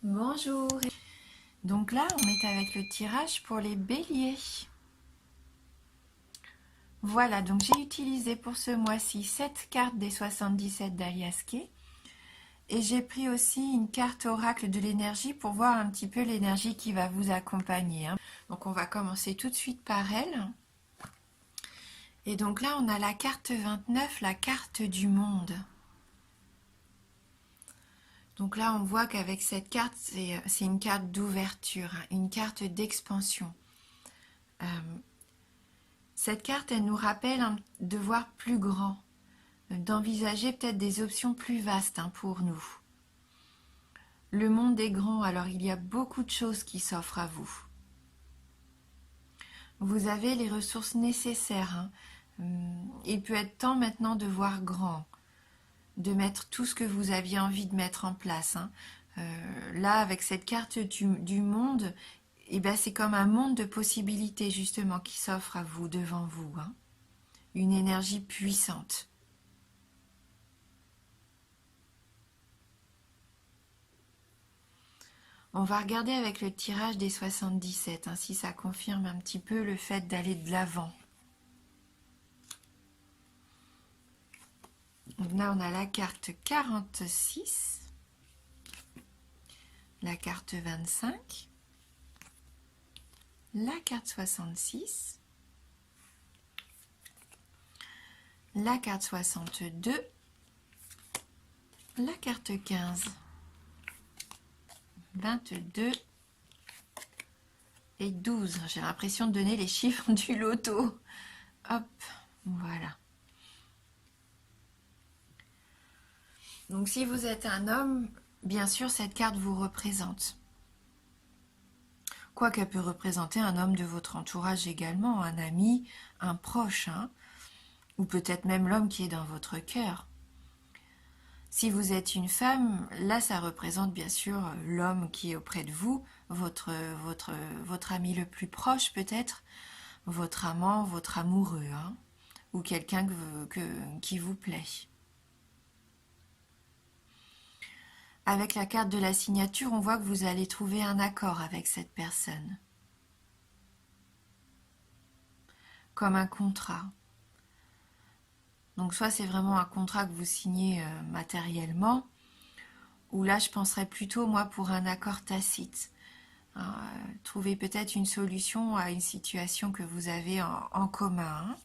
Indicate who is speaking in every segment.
Speaker 1: Bonjour. Donc là, on est avec le tirage pour les béliers. Voilà, donc j'ai utilisé pour ce mois-ci 7 cartes des 77 d'Aliaské. Et j'ai pris aussi une carte oracle de l'énergie pour voir un petit peu l'énergie qui va vous accompagner. Donc on va commencer tout de suite par elle. Et donc là, on a la carte 29, la carte du monde. Donc là, on voit qu'avec cette carte, c'est une carte d'ouverture, une carte d'expansion. Cette carte, elle nous rappelle de voir plus grand, d'envisager peut-être des options plus vastes pour nous. Le monde est grand, alors il y a beaucoup de choses qui s'offrent à vous. Vous avez les ressources nécessaires. Il peut être temps maintenant de voir grand, de mettre tout ce que vous aviez envie de mettre en place. Là, avec cette carte du monde, c'est comme un monde de possibilités justement qui s'offre à vous, devant vous. Une énergie puissante. On va regarder avec le tirage des 77, si ça confirme un petit peu le fait d'aller de l'avant. Là, on a la carte 46, la carte 25, la carte 66, la carte 62, la carte 15, 22 et 12. J'ai l'impression de donner les chiffres du loto. Hop, voilà. Donc si vous êtes un homme, bien sûr, cette carte vous représente. Quoi qu'elle peut représenter un homme de votre entourage également, un ami, un proche, ou peut-être même l'homme qui est dans votre cœur. Si vous êtes une femme, là ça représente bien sûr l'homme qui est auprès de vous, votre ami le plus proche peut-être, votre amant, votre amoureux, ou quelqu'un qui vous plaît. Avec la carte de la signature, on voit que vous allez trouver un accord avec cette personne. Comme un contrat. Donc soit c'est vraiment un contrat que vous signez matériellement, ou là je penserais plutôt moi pour un accord tacite. Trouver peut-être une solution à une situation que vous avez en commun.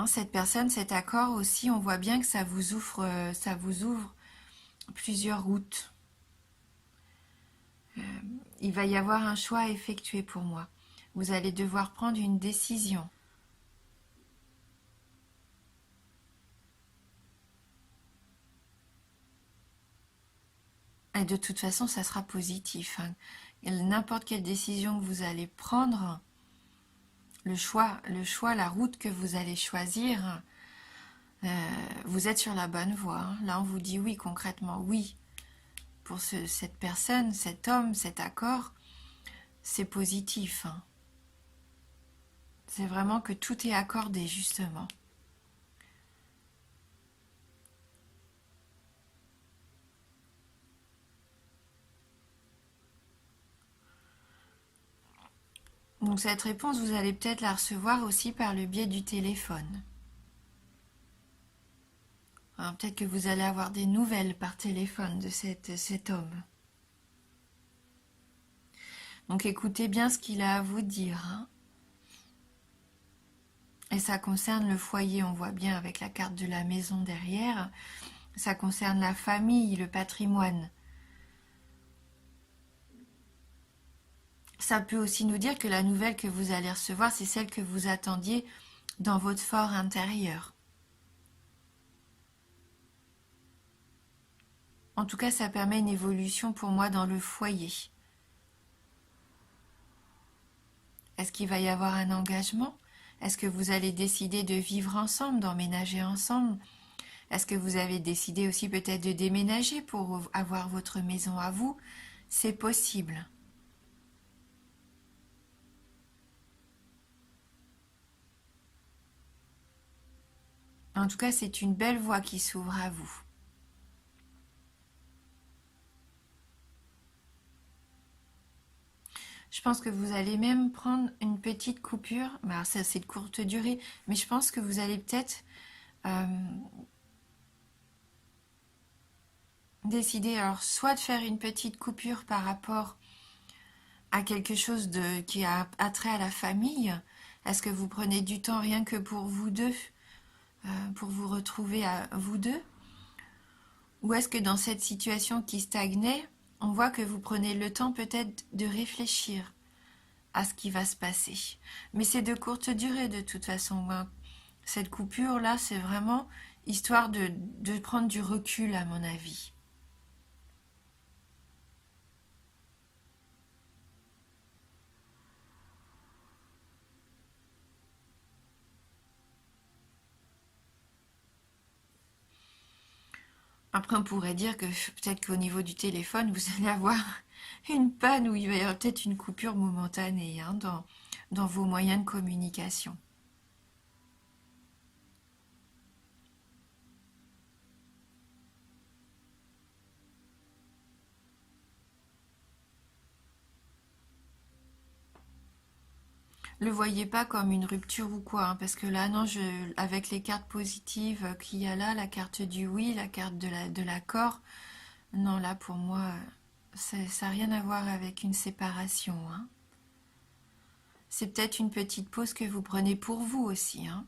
Speaker 1: Cette personne, cet accord aussi, on voit bien que ça vous ouvre plusieurs routes. Il va y avoir un choix à effectuer pour moi. Vous allez devoir prendre une décision. Et de toute façon, ça sera positif. N'importe quelle décision que vous allez prendre, le choix, la route que vous allez choisir, vous êtes sur la bonne voie. Là, on vous dit oui, concrètement, oui. Pour cette personne, cet homme, cet accord, c'est positif. C'est vraiment que tout est accordé, justement. Donc cette réponse, vous allez peut-être la recevoir aussi par le biais du téléphone. Alors peut-être que vous allez avoir des nouvelles par téléphone de cet homme. Donc écoutez bien ce qu'il a à vous dire. Et ça concerne le foyer, on voit bien avec la carte de la maison derrière. Ça concerne la famille, le patrimoine. Ça peut aussi nous dire que la nouvelle que vous allez recevoir, c'est celle que vous attendiez dans votre fort intérieur. En tout cas, ça permet une évolution pour moi dans le foyer. Est-ce qu'il va y avoir un engagement? Est-ce que vous allez décider de vivre ensemble, d'emménager ensemble? Est-ce que vous avez décidé aussi peut-être de déménager pour avoir votre maison à vous? C'est possible. En tout cas, c'est une belle voie qui s'ouvre à vous. Je pense que vous allez même prendre une petite coupure. Bah, ça, c'est de courte durée, mais je pense que vous allez peut-être euh, décider, alors, soit de faire une petite coupure par rapport à quelque chose qui a trait à la famille. Est-ce que vous prenez du temps rien que pour vous deux, pour vous retrouver à vous deux? Ou est-ce que dans cette situation qui stagnait, on voit que vous prenez le temps peut-être de réfléchir à ce qui va se passer? Mais c'est de courte durée de toute façon, hein. Cette coupure-là, c'est vraiment histoire de prendre du recul, à mon avis. Après, on pourrait dire que peut-être qu'au niveau du téléphone, vous allez avoir une panne ou il va y avoir peut-être une coupure momentanée, hein, dans vos moyens de communication. Le voyez pas comme une rupture ou quoi, hein, parce que là, non, avec les cartes positives qu'il y a là, la carte du oui, la carte de l'accord, non, là, pour moi, ça n'a rien à voir avec une séparation, hein. C'est peut-être une petite pause que vous prenez pour vous aussi, hein.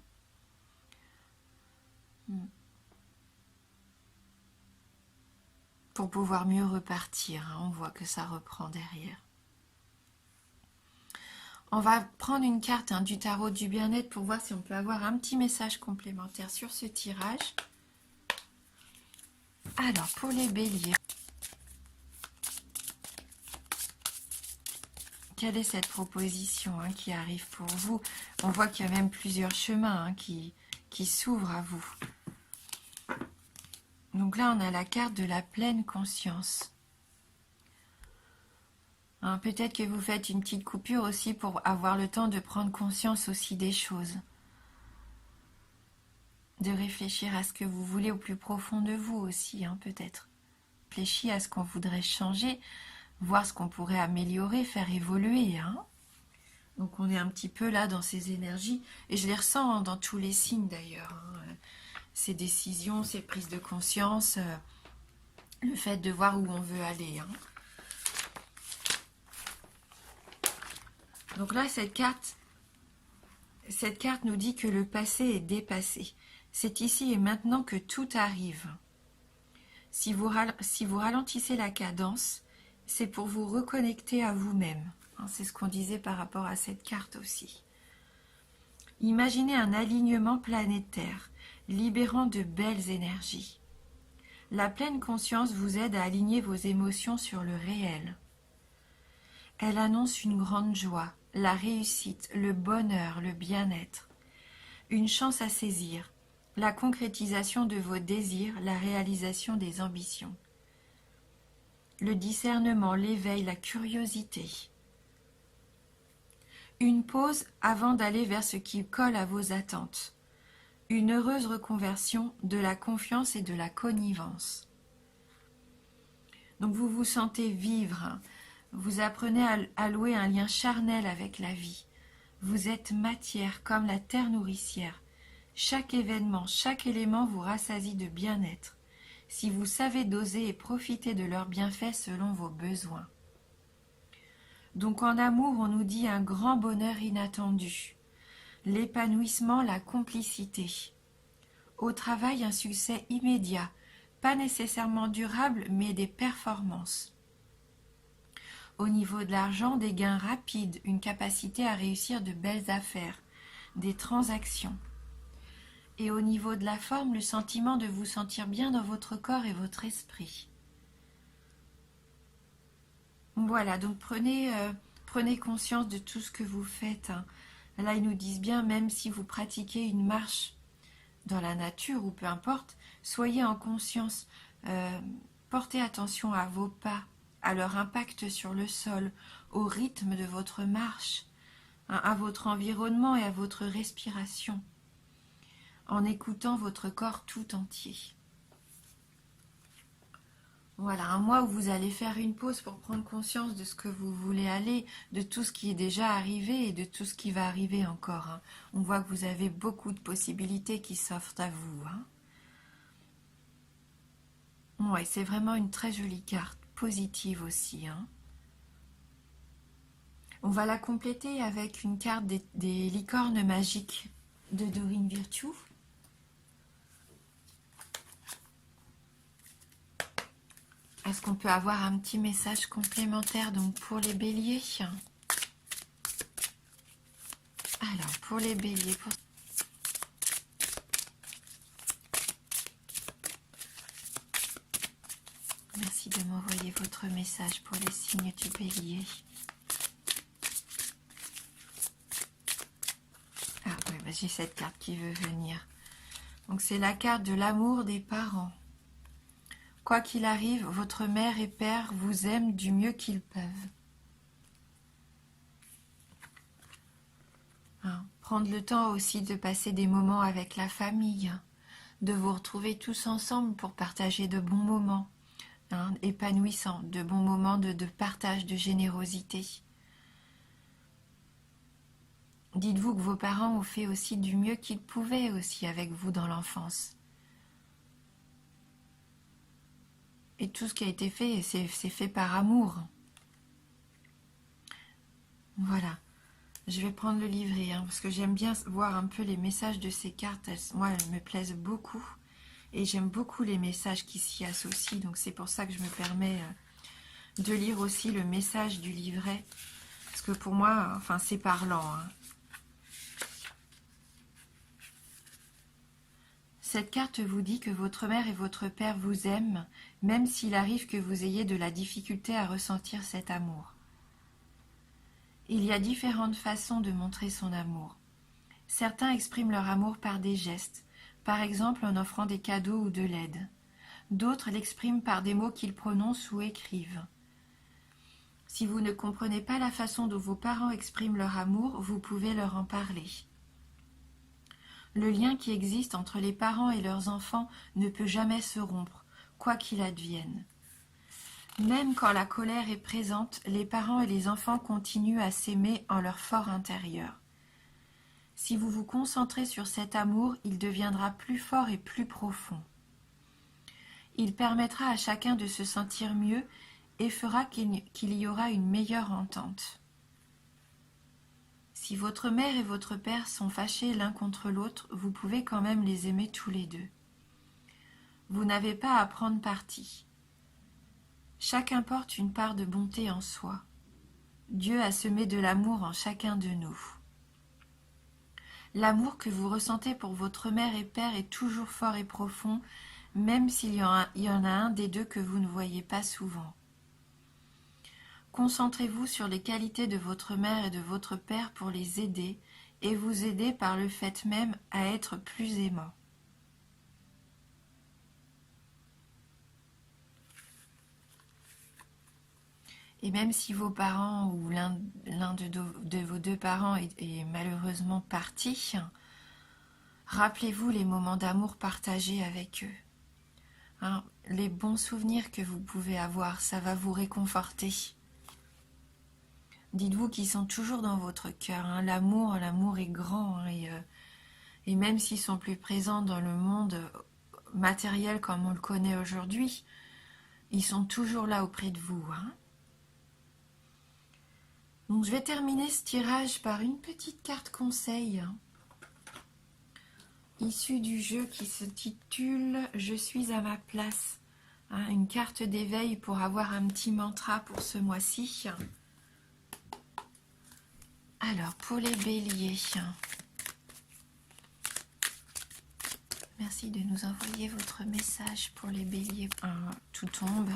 Speaker 1: Mm. Pour pouvoir mieux repartir, hein. On voit que ça reprend derrière. On va prendre une carte, hein, du tarot du bien-être pour voir si on peut avoir un petit message complémentaire sur ce tirage. Alors, pour les béliers, quelle est cette proposition, hein, qui arrive pour vous? On voit qu'il y a même plusieurs chemins, hein, qui s'ouvrent à vous. Donc là, on a la carte de la pleine conscience. Hein, peut-être que vous faites une petite coupure aussi pour avoir le temps de prendre conscience aussi des choses. De réfléchir à ce que vous voulez au plus profond de vous aussi, hein, peut-être. Réfléchir à ce qu'on voudrait changer, voir ce qu'on pourrait améliorer, faire évoluer, hein. Donc on est un petit peu là dans ces énergies, et je les ressens, hein, dans tous les signes d'ailleurs, hein. Ces décisions, ces prises de conscience, le fait de voir où on veut aller, hein. Donc là, cette carte nous dit que le passé est dépassé. C'est ici et maintenant que tout arrive. Si vous ralentissez la cadence, c'est pour vous reconnecter à vous-même. C'est ce qu'on disait par rapport à cette carte aussi. Imaginez un alignement planétaire, libérant de belles énergies. La pleine conscience vous aide à aligner vos émotions sur le réel. Elle annonce une grande joie, la réussite, le bonheur, le bien-être. Une chance à saisir, la concrétisation de vos désirs, la réalisation des ambitions. Le discernement, l'éveil, la curiosité. Une pause avant d'aller vers ce qui colle à vos attentes. Une heureuse reconversion de la confiance et de la connivence. Donc vous vous sentez vivre, vous apprenez à louer un lien charnel avec la vie. Vous êtes matière comme la terre nourricière. Chaque événement, chaque élément vous rassasie de bien-être, si vous savez doser et profiter de leurs bienfaits selon vos besoins. Donc en amour, on nous dit un grand bonheur inattendu, l'épanouissement, la complicité. Au travail, un succès immédiat, pas nécessairement durable, mais des performances. Au niveau de l'argent, des gains rapides, une capacité à réussir de belles affaires, des transactions. Et au niveau de la forme, le sentiment de vous sentir bien dans votre corps et votre esprit. Voilà, donc prenez conscience de tout ce que vous faites, hein. Là, ils nous disent bien, même si vous pratiquez une marche dans la nature ou peu importe, soyez en conscience, portez attention à vos pas, à leur impact sur le sol, au rythme de votre marche, hein, à votre environnement et à votre respiration, en écoutant votre corps tout entier. Voilà, un mois où vous allez faire une pause pour prendre conscience de ce que vous voulez aller, de tout ce qui est déjà arrivé et de tout ce qui va arriver encore, hein. On voit que vous avez beaucoup de possibilités qui s'offrent à vous, hein. Ouais, c'est vraiment une très jolie carte, positive aussi, hein. On va la compléter avec une carte des licornes magiques de Dorine Virtue. Est-ce qu'on peut avoir un petit message complémentaire donc pour les béliers? Alors, pour les béliers, merci de m'envoyer votre message pour les signes du bélier. Ah oui, bah j'ai cette carte qui veut venir. Donc c'est la carte de l'amour des parents. Quoi qu'il arrive, votre mère et père vous aiment du mieux qu'ils peuvent. Hein, prendre le temps aussi de passer des moments avec la famille, de vous retrouver tous ensemble pour partager de bons moments, hein, épanouissants, de bons moments de partage, de générosité. Dites-vous que vos parents ont fait aussi du mieux qu'ils pouvaient aussi avec vous dans l'enfance. Et tout ce qui a été fait, c'est fait par amour. Voilà. Je vais prendre le livret, hein, parce que j'aime bien voir un peu les messages de ces cartes. Moi, elles me plaisent beaucoup. Et j'aime beaucoup les messages qui s'y associent. Donc c'est pour ça que je me permets de lire aussi le message du livret. Parce que pour moi, enfin, c'est parlant, hein. Cette carte vous dit que votre mère et votre père vous aiment, même s'il arrive que vous ayez de la difficulté à ressentir cet amour. Il y a différentes façons de montrer son amour. Certains expriment leur amour par des gestes, par exemple en offrant des cadeaux ou de l'aide. D'autres l'expriment par des mots qu'ils prononcent ou écrivent. Si vous ne comprenez pas la façon dont vos parents expriment leur amour, vous pouvez leur en parler. Le lien qui existe entre les parents et leurs enfants ne peut jamais se rompre, quoi qu'il advienne. Même quand la colère est présente, les parents et les enfants continuent à s'aimer en leur fort intérieur. Si vous vous concentrez sur cet amour, il deviendra plus fort et plus profond. Il permettra à chacun de se sentir mieux et fera qu'il y aura une meilleure entente. Si votre mère et votre père sont fâchés l'un contre l'autre, vous pouvez quand même les aimer tous les deux. Vous n'avez pas à prendre parti. Chacun porte une part de bonté en soi. Dieu a semé de l'amour en chacun de nous. L'amour que vous ressentez pour votre mère et père est toujours fort et profond, même s'il y en a un des deux que vous ne voyez pas souvent. Concentrez-vous sur les qualités de votre mère et de votre père pour les aider et vous aider par le fait même à être plus aimant. Et même si vos parents ou l'un de vos deux parents est malheureusement parti, rappelez-vous les moments d'amour partagés avec eux. Hein, les bons souvenirs que vous pouvez avoir, ça va vous réconforter. Dites-vous qu'ils sont toujours dans votre cœur, hein. L'amour est grand, hein, et même s'ils sont plus présents dans le monde matériel comme on le connaît aujourd'hui, ils sont toujours là auprès de vous, hein. Donc je vais terminer ce tirage par une petite carte conseil, hein, issue du jeu qui se titule « Je suis à ma place ». Hein, une carte d'éveil pour avoir un petit mantra pour ce mois-ci. Alors, pour les béliers, merci de nous envoyer votre message pour les béliers. Tout tombe,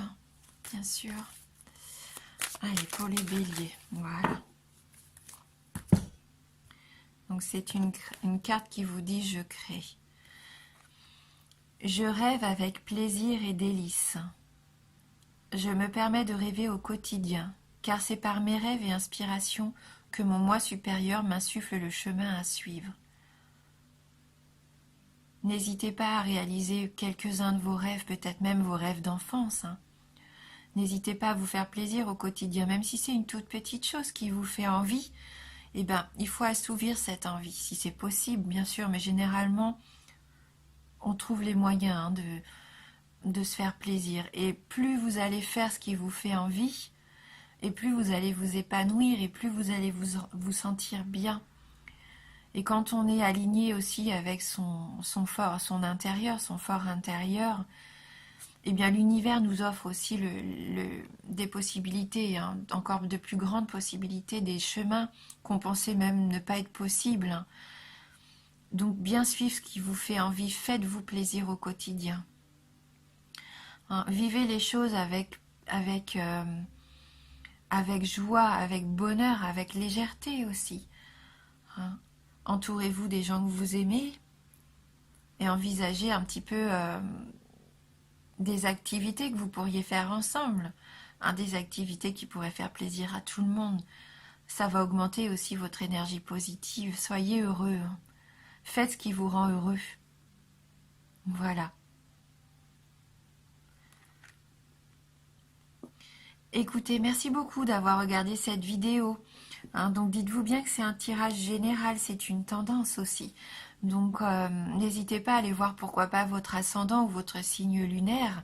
Speaker 1: bien sûr. Allez, pour les béliers, voilà. Donc, c'est une carte qui vous dit « Je crée ». Je rêve avec plaisir et délice. Je me permets de rêver au quotidien, car c'est par mes rêves et inspirations que mon moi supérieur m'insuffle le chemin à suivre. N'hésitez pas à réaliser quelques-uns de vos rêves, peut-être même vos rêves d'enfance, hein. N'hésitez pas à vous faire plaisir au quotidien, même si c'est une toute petite chose qui vous fait envie. Eh ben, il faut assouvir cette envie, si c'est possible, bien sûr, mais généralement, on trouve les moyens de se faire plaisir. Et plus vous allez faire ce qui vous fait envie, et plus vous allez vous épanouir, et plus vous allez vous sentir bien. Et quand on est aligné aussi avec son fort, son intérieur, son fort intérieur, eh bien l'univers nous offre aussi des possibilités, hein, encore de plus grandes possibilités, des chemins qu'on pensait même ne pas être possibles, hein. Donc bien suivre ce qui vous fait envie, faites-vous plaisir au quotidien, hein. Vivez les choses avec joie, avec bonheur, avec légèreté aussi, hein. Entourez-vous des gens que vous aimez et envisagez un petit peu des activités que vous pourriez faire ensemble, hein, des activités qui pourraient faire plaisir à tout le monde. Ça va augmenter aussi votre énergie positive. Soyez heureux, hein. Faites ce qui vous rend heureux. Voilà. Écoutez, merci beaucoup d'avoir regardé cette vidéo, hein. Donc dites-vous bien que c'est un tirage général, c'est une tendance aussi. Donc n'hésitez pas à aller voir pourquoi pas votre ascendant ou votre signe lunaire.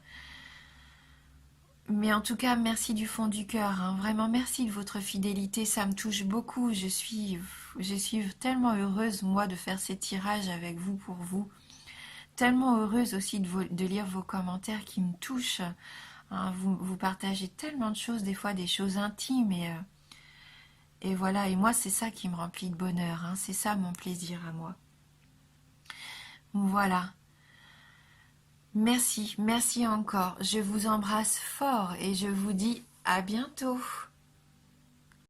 Speaker 1: Mais en tout cas, merci du fond du cœur, hein. Vraiment merci de votre fidélité, ça me touche beaucoup. Je suis tellement heureuse, moi, de faire ces tirages avec vous, pour vous. Tellement heureuse aussi de lire vos commentaires qui me touchent, hein. Vous partagez tellement de choses, des fois des choses intimes. Et voilà, et moi, c'est ça qui me remplit de bonheur, hein. C'est ça mon plaisir à moi. Voilà. Merci, merci encore. Je vous embrasse fort et je vous dis à bientôt.